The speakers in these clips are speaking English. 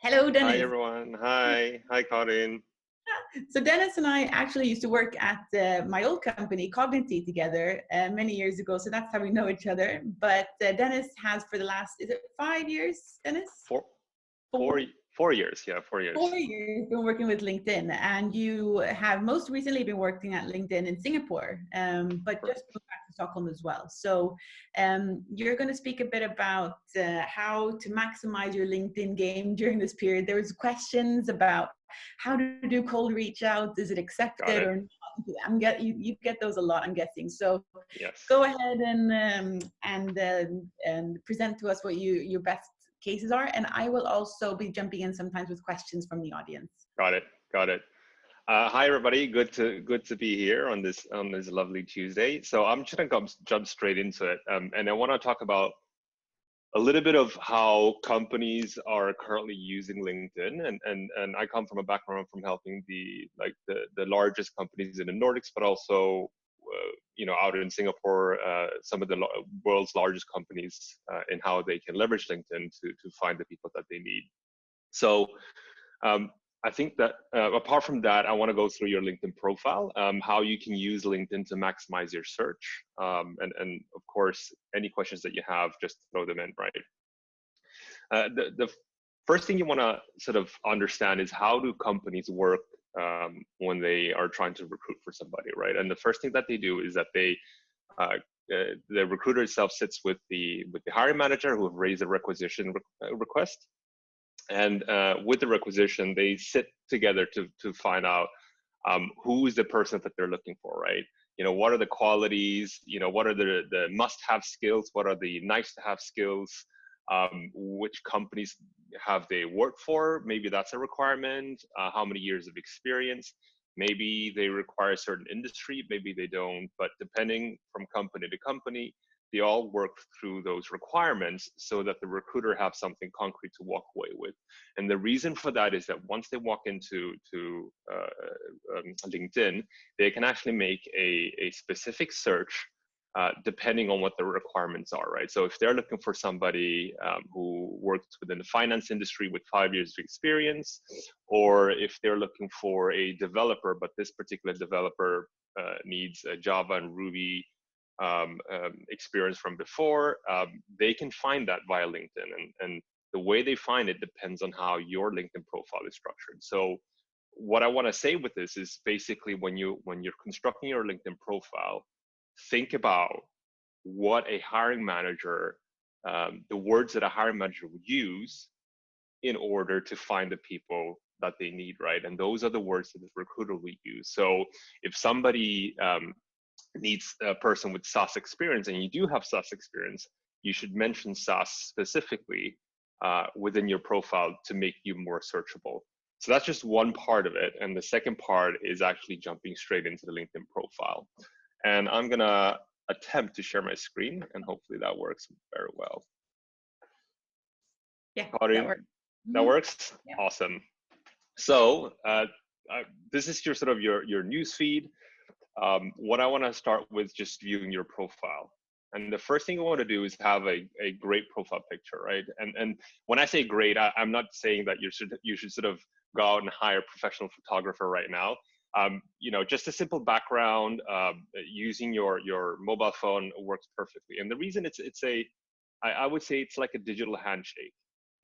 Hello, Hi, Dennis. everyone. Hi, Karin. So Dennis and I actually used to work at my old company, Cognity, together many years ago. So that's how we know each other. But Dennis has for the last, is it 5 years, Dennis? Four, Four? 4 years. Yeah, 4 years. 4 years been working with LinkedIn, and you have most recently been working at LinkedIn in Singapore, but Correct. just moved back to Stockholm as well. So you're going to speak a bit about how to maximize your LinkedIn game during this period. There was questions about how to do cold reach out. Is it Got accepted it. or not? You get those a lot, I'm guessing. So Yes. go ahead and present to us what your best cases are, and I will also be jumping in sometimes with questions from the audience. Got it. Got it. Hi, everybody. Good to be here on this lovely Tuesday. So I'm just gonna jump straight into it, and I want to talk about a little bit of how companies are currently using LinkedIn, and I come from a background from helping the largest companies in the Nordics, but also out in Singapore, some of the world's largest companies in how they can leverage LinkedIn to find the people that they need. So um, I think that apart from that, I want to go through your LinkedIn profile, how you can use LinkedIn to maximize your search, and of course, any questions that you have, just throw them in, right? The first thing you want to sort of understand is how do companies work when they are trying to recruit for somebody, right? And the first thing that they do is that the recruiter itself sits with the hiring manager who have raised a requisition request, and with the requisition, they sit together to find out who is the person that they're looking for, right? What are the qualities? What are the must-have skills? What are the nice-to-have skills? Which companies have they worked for? Maybe that's a requirement. How many years of experience? Maybe they require a certain industry, maybe they don't, but depending from company to company, they all work through those requirements so that the recruiter have something concrete to walk away with. And the reason for that is that once they walk into LinkedIn, they can actually make a specific search depending on what the requirements are, right? So if they're looking for somebody who works within the finance industry with 5 years of experience, or if they're looking for a developer, but this particular developer needs a Java and Ruby experience from before, they can find that via LinkedIn. And the way they find it depends on how your LinkedIn profile is structured. So what I want to say with this is basically when you're constructing your LinkedIn profile, think about what a hiring manager, the words that a hiring manager would use in order to find the people that they need, right? And those are the words that the recruiter will use. So if somebody needs a person with SaaS experience, and you do have SaaS experience, you should mention SaaS specifically within your profile to make you more searchable. So that's just one part of it. And the second part is actually jumping straight into the LinkedIn profile. And I'm gonna attempt to share my screen, and hopefully that works very well. Yeah, Karin, that works. that works? Yeah. Awesome. So this is your sort of your news feed. What I want to start with just viewing your profile. And the first thing I want to do is have a great profile picture, right? And when I say great, I'm not saying that you should sort of go out and hire a professional photographer right now. Just a simple background using your mobile phone works perfectly. And the reason I would say it's like a digital handshake.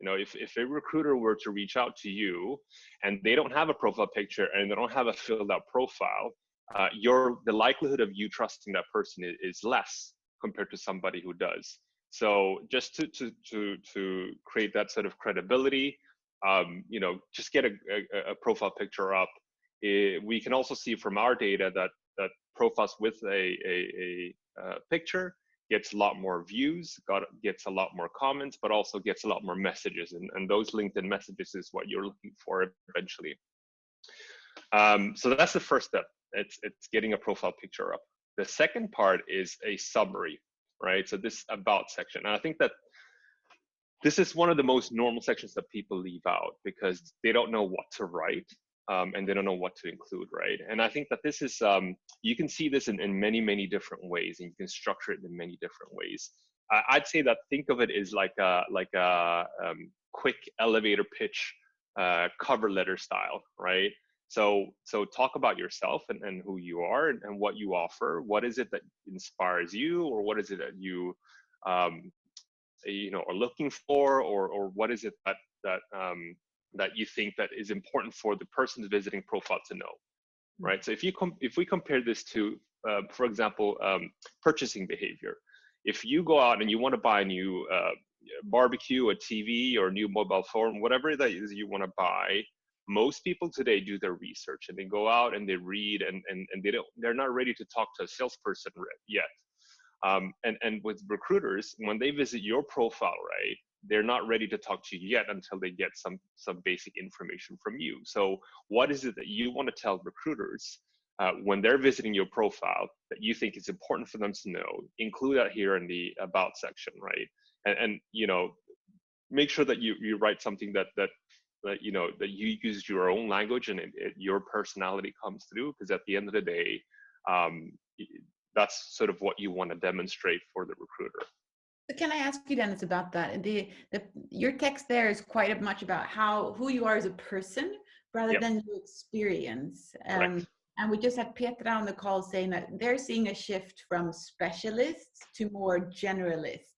If a recruiter were to reach out to you and they don't have a profile picture and they don't have a filled out profile, the likelihood of you trusting that person is less compared to somebody who does. So just to create that sort of credibility, just get a profile picture up. We can also see from our data that profiles with a picture gets a lot more views, gets a lot more comments, but also gets a lot more messages. And those LinkedIn messages is what you're looking for eventually. So that's the first step. It's getting a profile picture up. The second part is a summary, right? So this about section. And I think that this is one of the most normal sections that people leave out because they don't know what to write and they don't know what to include, right? And I think that this is, you can see this in many, many different ways, and you can structure it in many different ways. I'd say that think of it as like a quick elevator pitch cover letter style, right? So talk about yourself and who you are and what you offer. What is it that inspires you, or what is it that you are looking for, or what is it that you think that is important for the person's visiting profile to know, right? So if we compare this to, for example, purchasing behavior, if you go out and you want to buy a new barbecue, a TV, or a new mobile phone, whatever that is you want to buy, most people today do their research and they go out and they read and they're not ready to talk to a salesperson yet. And with recruiters, when they visit your profile, right, they're not ready to talk to you yet until they get some basic information from you. So what is it that you want to tell recruiters when they're visiting your profile that you think is important for them to know? Include that here in the about section, right? And make sure that you write something that you use your own language and your personality comes through, because at the end of the day, that's sort of what you want to demonstrate for the recruiter. So can I ask you, Dennis, about that? Your text there is quite much about who you are as a person rather than your experience. And we just had Petra on the call saying that they're seeing a shift from specialists to more generalists.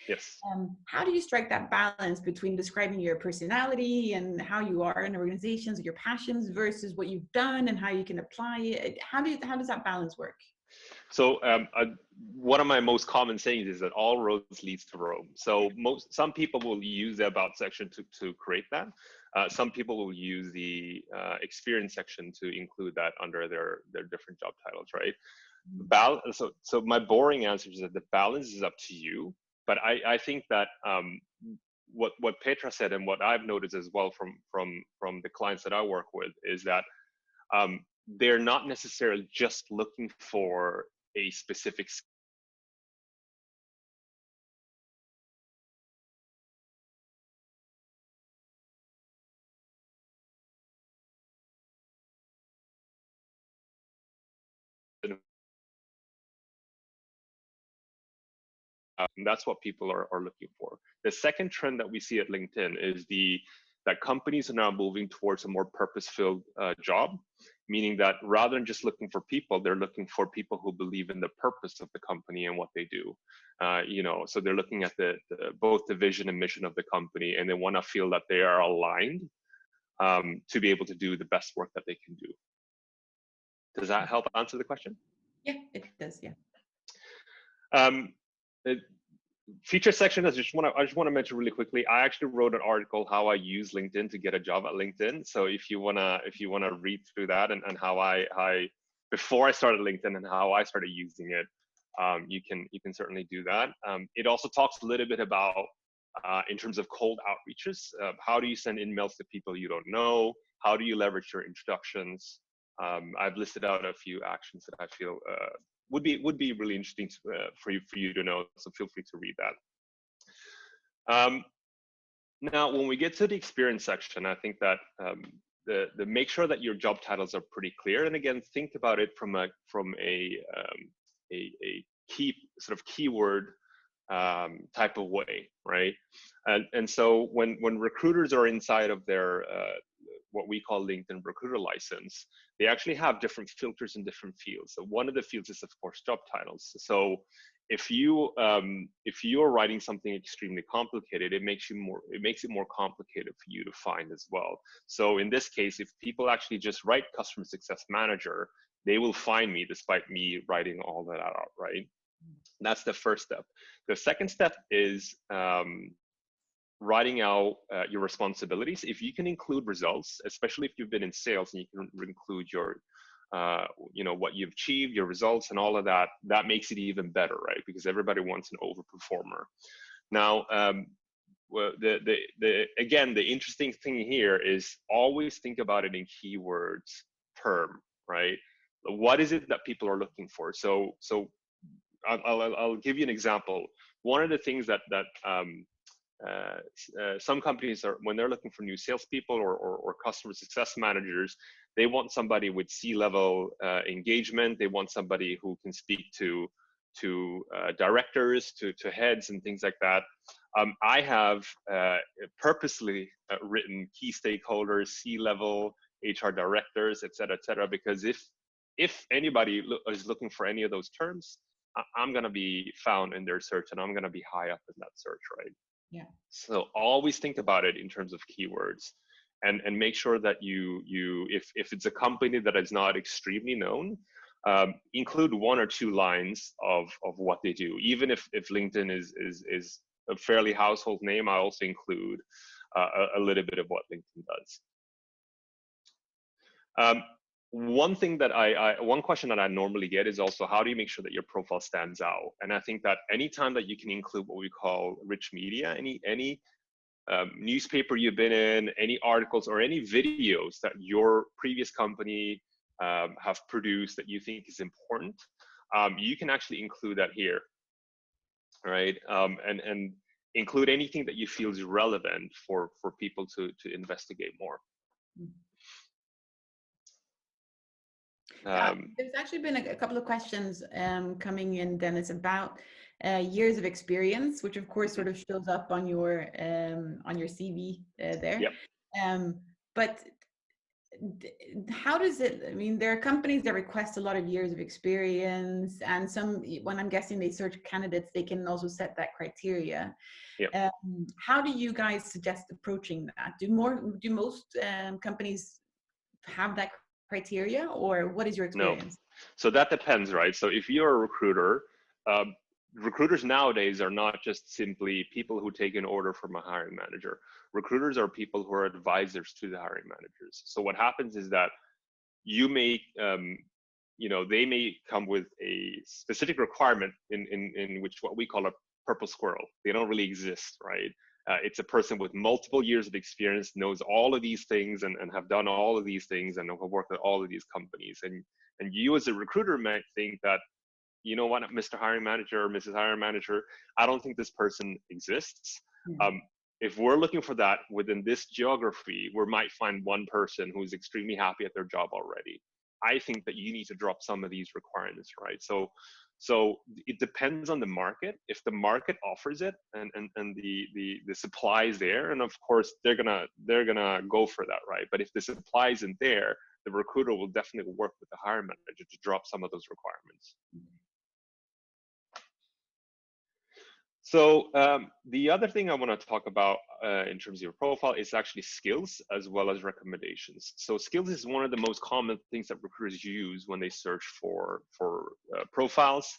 Yes. How do you strike that balance between describing your personality and how you are in organizations, your passions, versus what you've done and how you can apply it? How does that balance work? So one of my most common sayings is that all roads leads to Rome. So some people will use the about section to create that. Some people will use the experience section to include that under their different job titles, right? So my boring answer is that the balance is up to you. But I think that what Petra said and what I've noticed as well from the clients that I work with is that they're not necessarily just looking for a specific and that's what people are looking for. The second trend that we see at LinkedIn is that companies are now moving towards a more purpose-filled job, meaning that rather than just looking for people, they're looking for people who believe in the purpose of the company and what they do. So they're looking at both the vision and mission of the company, and they want to feel that they are aligned to be able to do the best work that they can do. Does that help answer the question? Yeah, it does. Yeah. Feature section, I just want to mention really quickly. I actually wrote an article how I use LinkedIn to get a job at LinkedIn. So if you wanna read through that and how I before I started LinkedIn and how I started using it, you can certainly do that. It also talks a little bit about in terms of cold outreaches. How do you send emails to people you don't know? How do you leverage your introductions? I've listed out a few actions that I feel would be really interesting for you to know. So feel free to read that. Now, when we get to the experience section, I think that the make sure that your job titles are pretty clear. And again, think about it from a key sort of keyword type of way, right? And so when recruiters are inside of their what we call LinkedIn recruiter license, they actually have different filters in different fields. So one of the fields is of course job titles. So if you are writing something extremely complicated, it makes it more complicated for you to find as well. So in this case, if people actually just write customer success manager, they will find me despite me writing all that out, right? That's the first step. The second step is writing out your responsibilities. If you can include results, especially if you've been in sales and you can include your, what you've achieved, your results and all of that, that makes it even better, right? Because everybody wants an overperformer. Now, again, the interesting thing here is always think about it in keywords term, right? What is it that people are looking for? So I'll give you an example. One of the things that some companies are, when they're looking for new salespeople or customer success managers, they want somebody with C-level engagement. They want somebody who can speak to directors, to heads and things like that. I have purposely written key stakeholders, C-level, HR directors, et cetera, because if anybody is looking for any of those terms, I'm going to be found in their search, and I'm going to be high up in that search, right? Yeah. So always think about it in terms of keywords, and make sure that you if it's a company that is not extremely known, include 1 or 2 lines of what they do. Even if LinkedIn is a fairly household name, I also include a little bit of what LinkedIn does. One thing that one question that I normally get is also, how do you make sure that your profile stands out? And I think that anytime that you can include what we call rich media, any newspaper you've been in, any articles or any videos that your previous company have produced that you think is important, you can actually include that here, right? And include anything that you feel is relevant for people to investigate more. There's actually been a couple of questions coming in, Dennis, about years of experience, which of course sort of shows up on your CV there. Yep. But how does it, I mean, there are companies that request a lot of years of experience, and some, when I'm guessing they search candidates, they can also set that criteria. Yep. How do you guys suggest approaching that? Do most companies have that criteria, or what is your experience? No. So that depends, right? So if you're a recruiter, recruiters nowadays are not just simply people who take an order from a hiring manager. Recruiters are people who are advisors to the hiring managers. So what happens is that you may, they may come with a specific requirement in which what we call a purple squirrel. They don't really exist, right? It's a person with multiple years of experience, knows all of these things, and have done all of these things, and have worked at all of these companies. And you as a recruiter might think that, you know what, Mr. Hiring Manager or Mrs. Hiring Manager, I don't think this person exists. Mm-hmm. If we're looking for that within this geography, we might find one person who's extremely happy at their job already. I think that you need to drop some of these requirements, right? So it depends on the market. If the market offers it and the supply is there, and of course they're gonna go for that, right? But if the supply isn't there, the recruiter will definitely work with the hiring manager to drop some of those requirements. So the other thing I want to talk about in terms of your profile is actually skills as well as recommendations. So skills is one of the most common things that recruiters use when they search for profiles.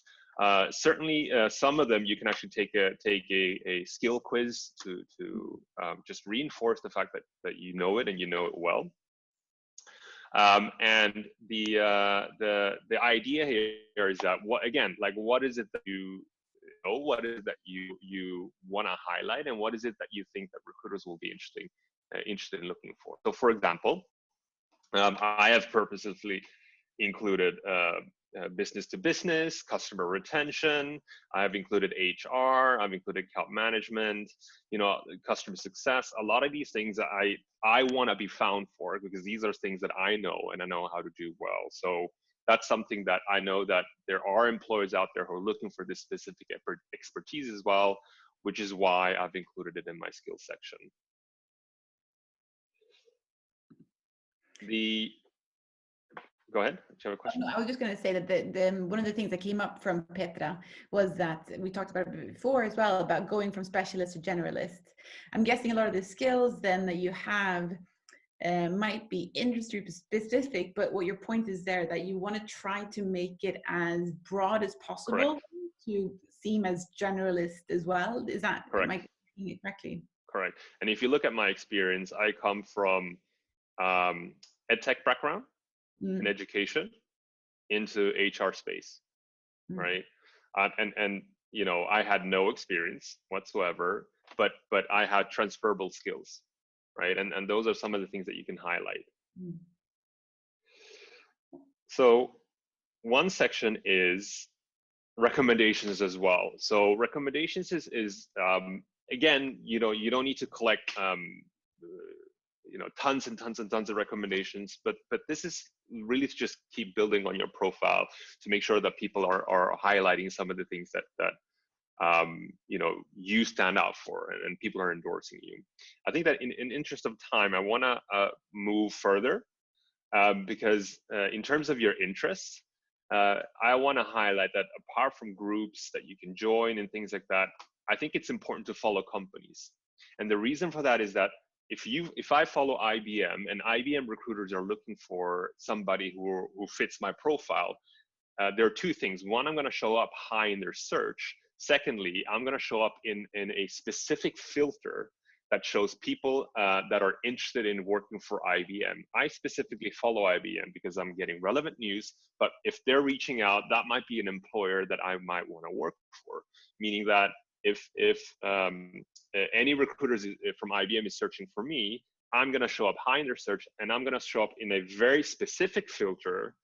Certainly, some of them you can actually take a skill quiz to just reinforce the fact that you know it and you know it well. And the idea here is that what is it that you know, what is it that you want to highlight, and what is it that you think that recruiters will be interested in looking for. So for example, I have purposefully included business to business, customer retention. I have included HR. I've included account management, customer success. A lot of these things that I want to be found for, because these are things that I know and I know how to do well. So that's something that I know that there are employers out there who are looking for this specific expertise as well, which is why I've included it in my skills section. Go ahead. Do you have a question? I was just going to say that one of the things that came up from Petra was that we talked about it before as well, about going from specialist to generalist. I'm guessing a lot of the skills then that you have might be industry specific, but what your point is there, that you want to try to make it as broad as possible. Correct. To seem as generalist as well. Is that correct? Am I getting it correctly? Correct. And if you look at my experience, I come from ed tech background in education into HR space, right? And I had no experience whatsoever, but I had transferable skills. Right, and those are some of the things that you can highlight. So one section is recommendations as well. So recommendations is again, you don't need to collect tons and tons and tons of recommendations, but this is really to just keep building on your profile to make sure that people are highlighting some of the things that you stand out for, and people are endorsing you. I think that in interest of time, I want to move further because in terms of your interests, I want to highlight that apart from groups that you can join and things like that, I think it's important to follow companies. And the reason for that is that if I follow IBM and IBM recruiters are looking for somebody who fits my profile, there are two things. One, I'm going to show up high in their search. Secondly, I'm going to show up in a specific filter that shows people that are interested in working for IBM. I specifically follow IBM because I'm getting relevant news, but if they're reaching out, that might be an employer that I might want to work for, meaning that if any recruiters from IBM is searching for me, I'm going to show up high in their search, and I'm going to show up in a very specific filter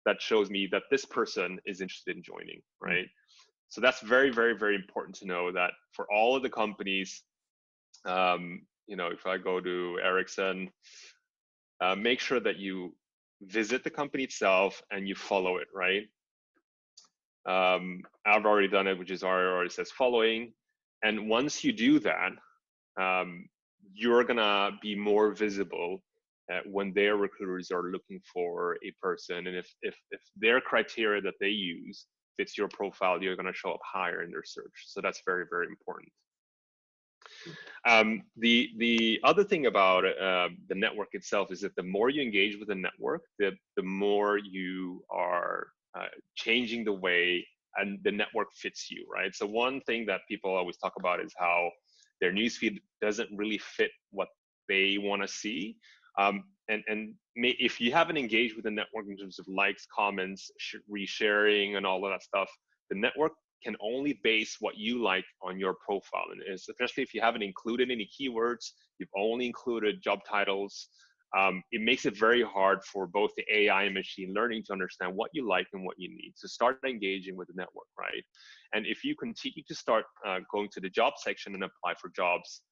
that shows me that this person is interested in joining, right? So that's very, very, very important to know that for all of the companies, if I go to Ericsson, make sure that you visit the company itself and you follow it, right? I've already done it, which is already says following. And once you do that, you're gonna be more visible when their recruiters are looking for a person. And if their criteria that they use fits your profile, you're gonna show up higher in their search. So that's very, very important. The other thing about the network itself is that the more you engage with the network, the more you are changing the way and the network fits you, right? So one thing that people always talk about is how their newsfeed doesn't really fit what they want to see. If you haven't engaged with the network in terms of likes, comments, resharing, and all of that stuff, the network can only base what you like on your profile. And especially if you haven't included any keywords, you've only included job titles, it makes it very hard for both the AI and machine learning to understand what you like and what you need. So start engaging with the network, right? And if you continue to start going to the job section and apply for jobs,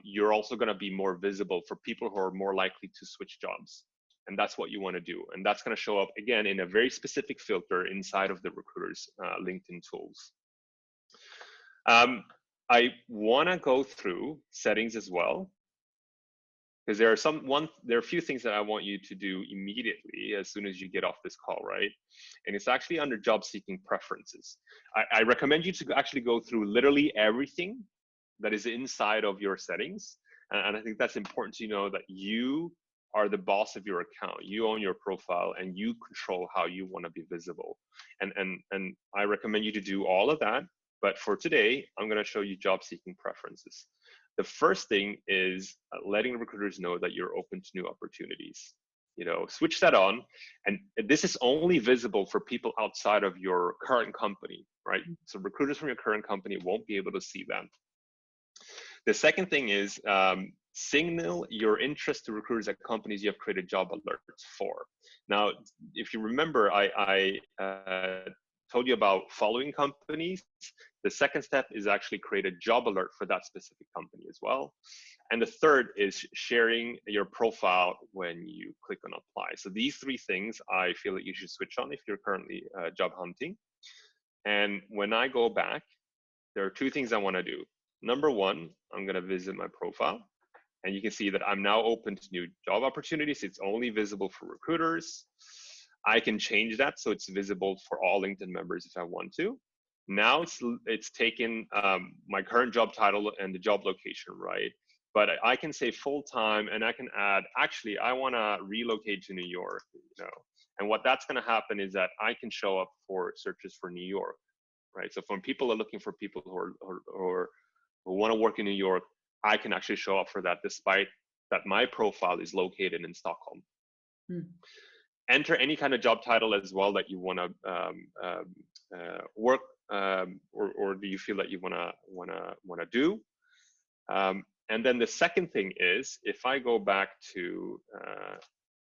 you're also going to be more visible for people who are more likely to switch jobs. And that's what you want to do. And that's going to show up, again, in a very specific filter inside of the recruiter's LinkedIn tools. I want to go through settings as well, because there are a few things that I want you to do immediately as soon as you get off this call, right? And it's actually under job seeking preferences. I recommend you to actually go through literally everything that is inside of your settings. And I think that's important to know that you are the boss of your account. You own your profile and you control how you want to be visible. And I recommend you to do all of that. But for today, I'm going to show you job seeking preferences. The first thing is letting recruiters know that you're open to new opportunities. Switch that on. And this is only visible for people outside of your current company, right? So recruiters from your current company won't be able to see that. The second thing is signal your interest to recruiters at companies you have created job alerts for. Now, if you remember, I told you about following companies. The second step is actually create a job alert for that specific company as well. And the third is sharing your profile when you click on apply. So these three things I feel that you should switch on if you're currently job hunting. And when I go back, there are two things I want to do. Number one, I'm going to visit my profile. And you can see that I'm now open to new job opportunities. It's only visible for recruiters. I can change that so it's visible for all LinkedIn members if I want to. Now it's taken my current job title and the job location, right? But I can say full-time, and I can add, actually, I want to relocate to New York, And what that's going to happen is that I can show up for searches for New York, right? So when people are looking for people who want to work in New York, I can actually show up for that, despite that my profile is located in Stockholm. Enter any kind of job title as well that you want to work, or do you feel that you want to do. And then the second thing is, if I go back to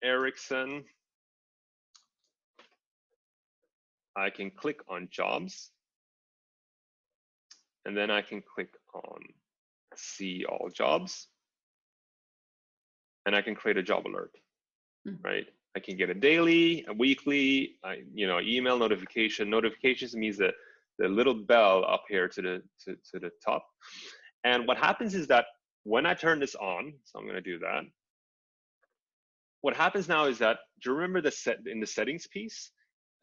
Ericsson, I can click on jobs, and then I can click on see all jobs, and I can create a job alert, right? I can get a daily, a weekly, email notification. Notifications means that the little bell up here to the top. And what happens is that when I turn this on, so I'm going to do that. What happens now is that, do you remember in the settings piece?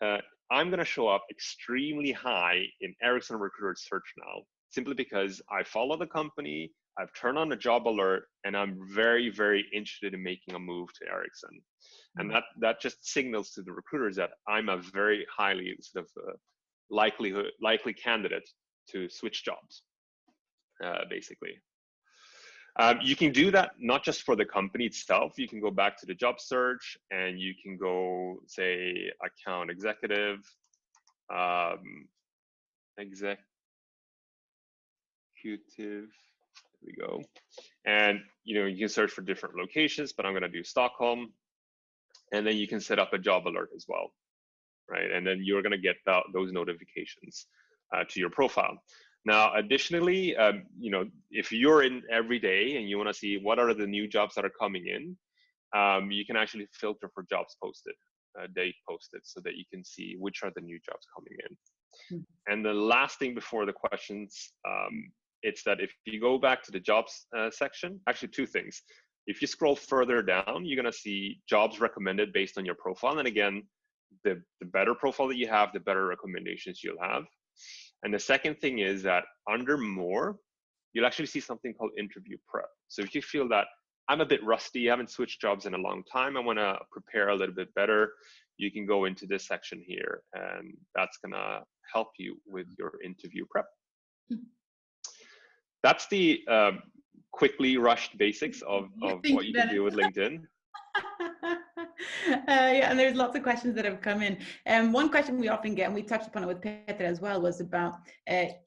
I'm going to show up extremely high in Ericsson Recruiter search now, simply because I follow the company, I've turned on the job alert, and I'm very, very interested in making a move to Ericsson. And that just signals to the recruiters that I'm a very highly sort of likely candidate to switch jobs, basically. You can do that not just for the company itself. You can go back to the job search and you can go, say, account executive, executive. There we go. And you can search for different locations, but I'm going to do Stockholm. And then you can set up a job alert as well, right? And then you're going to get those notifications to your profile. Now, additionally, if you're in every day and you want to see what are the new jobs that are coming in, you can actually filter for jobs posted, date posted, so that you can see which are the new jobs coming in. Mm-hmm. And the last thing before the questions, it's that if you go back to the jobs section, actually two things. If you scroll further down, you're going to see jobs recommended based on your profile. And again, the better profile that you have, the better recommendations you'll have. And the second thing is that under more, you'll actually see something called interview prep. So if you feel that I'm a bit rusty, I haven't switched jobs in a long time, I want to prepare a little bit better, you can go into this section here, and that's going to help you with your interview prep. That's the quickly rushed basics of what you can do with LinkedIn. Yeah, and there's lots of questions that have come in. One question we often get, and we touched upon it with Peter as well, was about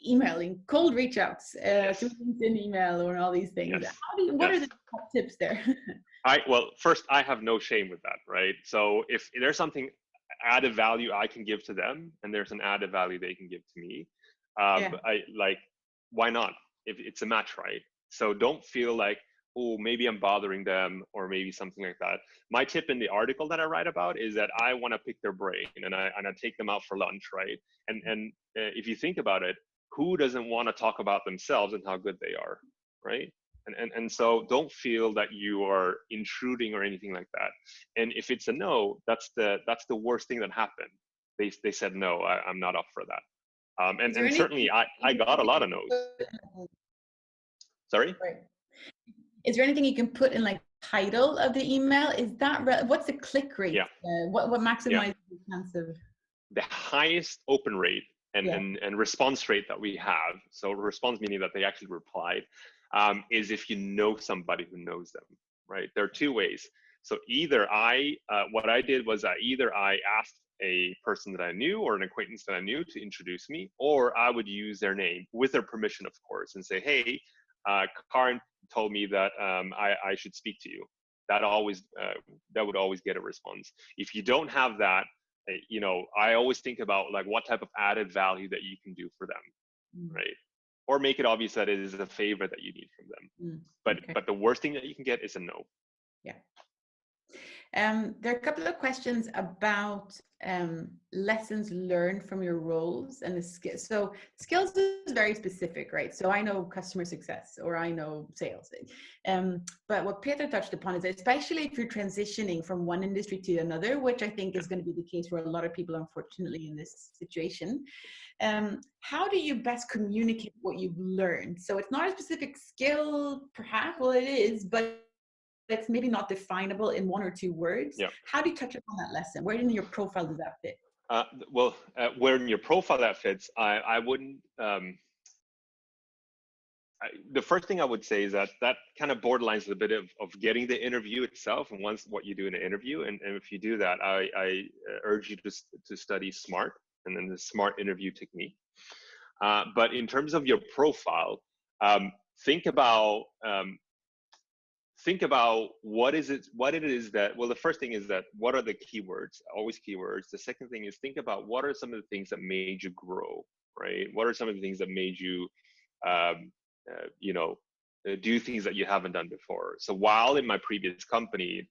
emailing, cold reach outs, through LinkedIn email or all these things. Yes. What are the top tips there? Well, first, I have no shame with that, right? So if there's something added value I can give to them, and there's an added value they can give to me, why not? If it's a match, right? So don't feel like, oh, maybe I'm bothering them or maybe something like that. My tip in the article that I write about is that I want to pick their brain and I take them out for lunch, right? And if you think about it, who doesn't want to talk about themselves and how good they are, right? And so don't feel that you are intruding or anything like that. And if it's a no, that's the worst thing that happened. They said no, I'm not up for that. And certainly I got a lot of no's. Sorry? Right. Is there anything you can put in like title of the email? Is that what's the click rate? Yeah. What maximizes the chance of? The highest open rate and response rate that we have, so response meaning that they actually replied, is if you know somebody who knows them, right? There are two ways. So either what I did was I asked a person that I knew or an acquaintance that I knew to introduce me, or I would use their name with their permission, of course, and say, hey, Karin told me that I should speak to you. That would always get a response. If you don't have that, I always think about like what type of added value that you can do for them, right? Or make it obvious that it is a favor that you need from them. But the worst thing that you can get is a no. Yeah. There are a couple of questions about lessons learned from your roles and the skills. So skills is very specific, right? So I know customer success or I know sales. But what Peter touched upon is especially if you're transitioning from one industry to another, which I think is going to be the case for a lot of people, unfortunately, in this situation. How do you best communicate what you've learned? So it's not a specific skill, perhaps, well, it is, but it's maybe not definable in one or two words. Yeah. How do you touch upon that lesson? Where in your profile does that fit? Where in your profile that fits, I wouldn't. The first thing I would say is that kind of borderlines a bit of getting the interview itself and what you do in an interview. And if you do that, I urge you to study SMART and then the SMART interview technique. But in terms of your profile, think about what it is that, well, the first thing is that what are the keywords, always keywords. The second thing is think about what are some of the things that made you grow, right? What are some of the things that made you, do things that you haven't done before. So while in my previous company,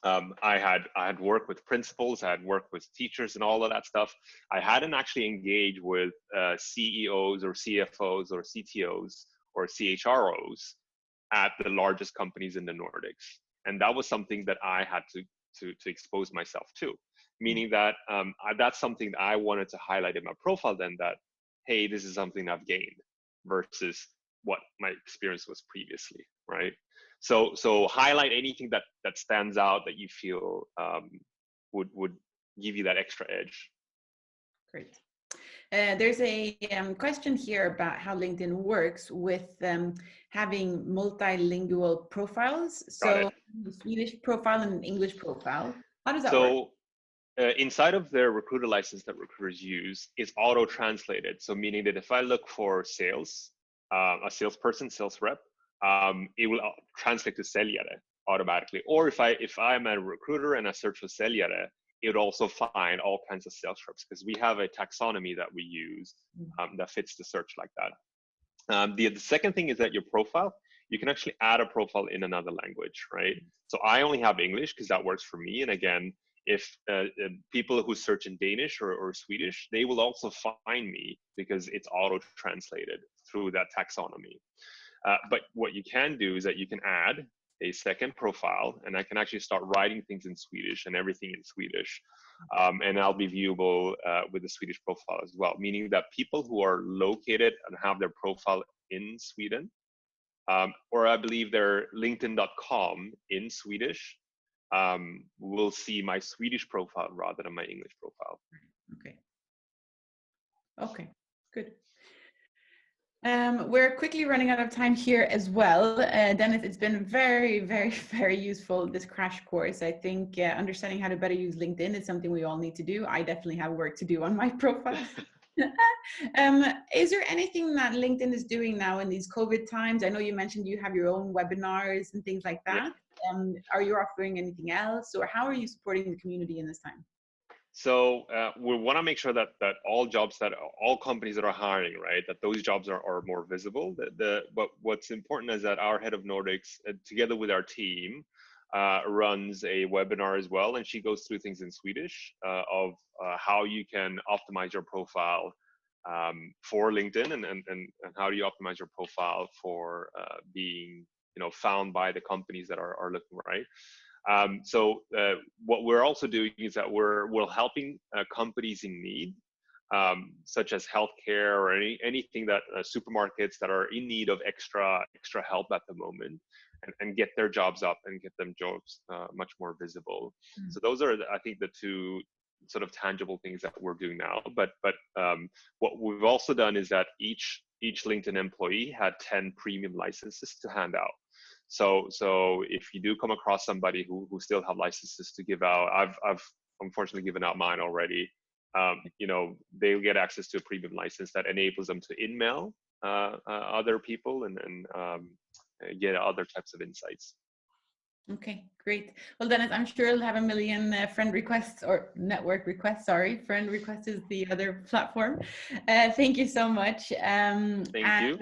I had worked with principals, I had worked with teachers and all of that stuff. I hadn't actually engaged with CEOs or CFOs or CTOs or CHROs at the largest companies in the Nordics, and that was something that I had to expose myself to. Meaning that that's something that I wanted to highlight in my profile. Then that, hey, this is something I've gained versus what my experience was previously, right? So highlight anything that stands out that you feel would give you that extra edge. Great. There's a question here about how LinkedIn works with having multilingual profiles. So Swedish profile and English profile. How does that work? Inside of their recruiter license that recruiters use, it's auto translated. So meaning that if I look for sales, a salesperson, sales rep, it will translate to säljare automatically. Or if I'm a recruiter and I search for säljare, it would also find all kinds of sales reps, because we have a taxonomy that we use that fits the search like that. The second thing is that your profile, you can actually add a profile in another language, right? So I only have English because that works for me. And again, if people who search in Danish or Swedish, they will also find me because it's auto translated through that taxonomy. But what you can do is that you can add a second profile, and I can actually start writing things in Swedish and everything in Swedish. And I'll be viewable with the Swedish profile as well, meaning that people who are located and have their profile in Sweden, or I believe their LinkedIn.com in Swedish, will see my Swedish profile rather than my English profile. Okay, good. We're quickly running out of time here as well. Dennis, it's been very, very, very useful, this crash course. I think understanding how to better use LinkedIn is something we all need to do. I definitely have work to do on my profile. Is there anything that LinkedIn is doing now in these COVID times? I know you mentioned you have your own webinars and things like that. Are you offering anything else, or how are you supporting the community in this time? So we want to make sure that all jobs, that all companies that are hiring, right, that those jobs are more visible. But what's important is that our head of Nordics, together with our team, runs a webinar as well, and she goes through things in Swedish of how you can optimize your profile for LinkedIn, and how do you optimize your profile for being found by the companies that are looking, right? So what we're also doing is that we're helping companies in need, such as healthcare or anything that supermarkets that are in need of extra help at the moment, and get their jobs up and get them jobs much more visible. So those are, I think, the two sort of tangible things that we're doing now. But what we've also done is that each LinkedIn employee had 10 premium licenses to hand out. So if you do come across somebody who still have licenses to give out, I've unfortunately given out mine already. They'll get access to a premium license that enables them to email other people and get other types of insights. Okay, great. Well, Dennis, I'm sure you'll have a million friend requests, or network requests. Sorry, friend request is the other platform. Thank you so much. Thank you.